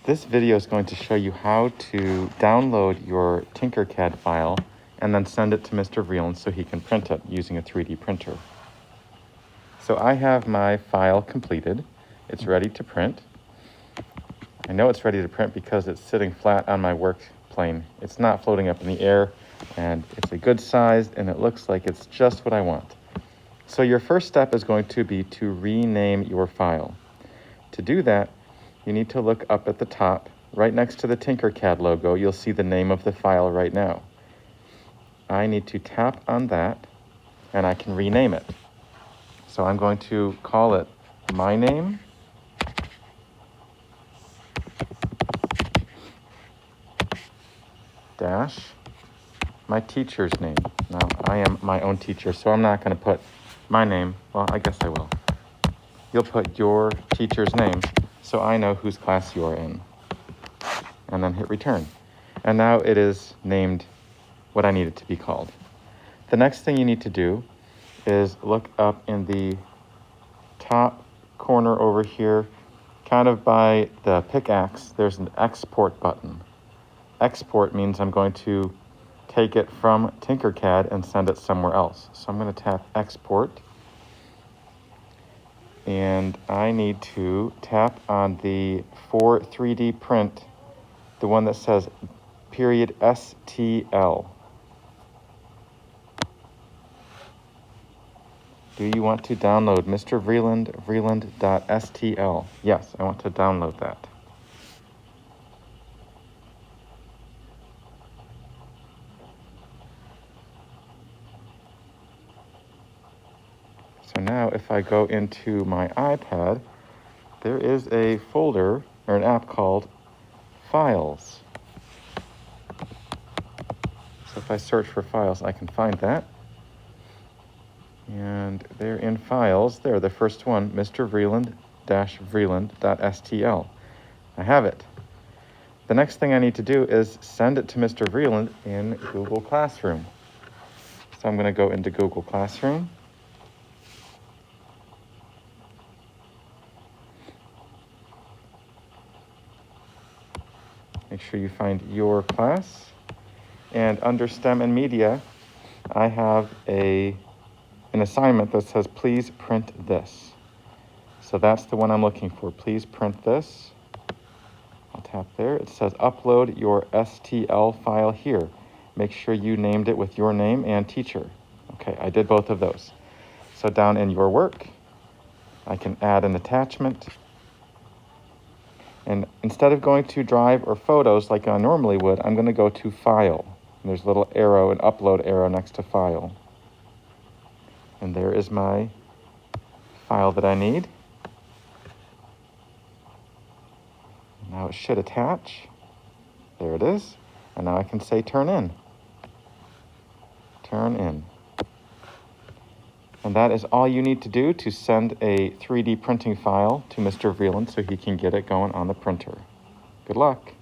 This video is going to show you how to download your Tinkercad file and then send it to Mr. Vreeland so he can print it using a 3D printer. So I have my file completed. It's ready to print. I know it's ready to print because it's sitting flat on my work plane. It's not floating up in the air, and it's a good size, and it looks like it's just what I want. So your first step is going to be to rename your file. To do that, you need to look up at the top, right next to the Tinkercad logo. You'll see the name of the file right now. I need to tap on that, and I can rename it. So I'm going to call it my name. Dash my teacher's name. Now, I am my own teacher, so I'm not going to put my name. Well, I guess I will. You'll put your teacher's name so I know whose class you are in. And then hit return. And now it is named what I need it to be called. The next thing you need to do is look up in the top corner over here, kind of by the pickaxe, there's an export button. Export means I'm going to take it from Tinkercad and send it somewhere else. So I'm going to tap export, and I need to tap on the for 3D print, the one that says period STL. Do you want to download Mr. Vreeland, vreeland.stl? Yes, I want to download that. So now if I go into my iPad, there is a folder or an app called Files. So if I search for files, I can find that. And they're in Files. There, the first one, Mr. Vreeland-vreeland.stl. I have it. The next thing I need to do is send it to Mr. Vreeland in Google Classroom. So I'm going to go into Google Classroom. Make sure you find your class. And under STEM and Media, I have an assignment that says, please print this. So that's the one I'm looking for. Please print this. I'll tap there. It says, upload your STL file here. Make sure you named it with your name and teacher. Okay, I did both of those. So down in your work, I can add an attachment. And instead of going to Drive or Photos like I normally would, I'm going to go to File. And there's a little arrow, an upload arrow next to File. And there is my file that I need. Now it should attach. There it is. And now I can say turn in. Turn in. And that is all you need to do to send a 3D printing file to Mr. Vreeland so he can get it going on the printer. Good luck.